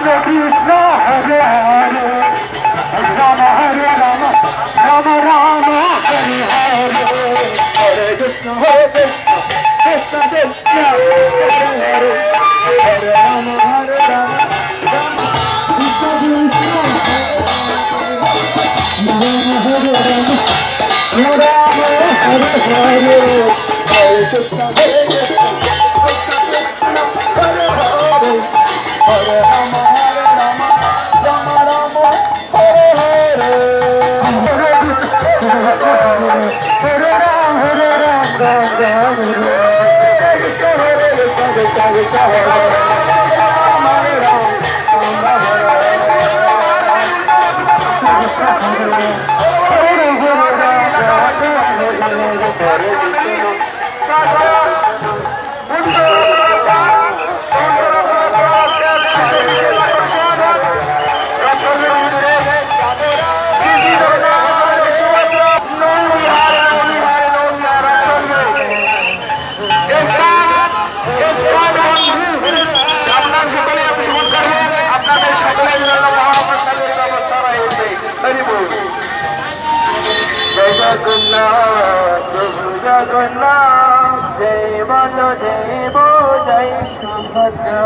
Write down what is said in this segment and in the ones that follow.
Krishna Hare Hare Ram Hare Ram Ram Ram Hare Hare Hare Krishna Krishna Krishna Hare Hare Hare Ram Hare Ram Ram Krishna Hare Ram Ram Hare Hare Hare Krishna Hare Krishna Hare Hare Hare Ram Ram Ram Hare Hare Hare Ram Ram Ram Jagannath Prabhu Jagannath Joy Baladev Joy Subhadra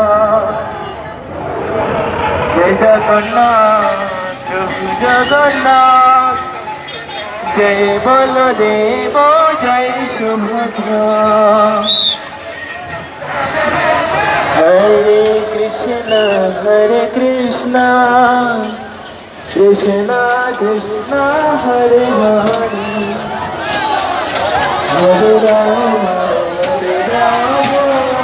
Joy Jagannath Prabhu Jagannath Joy Baladev Joy Subhadra Hare Krishna Krishna Krishna Hare Hare Hare Ram Hare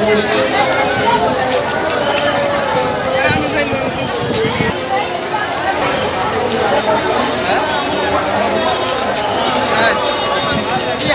Thank you.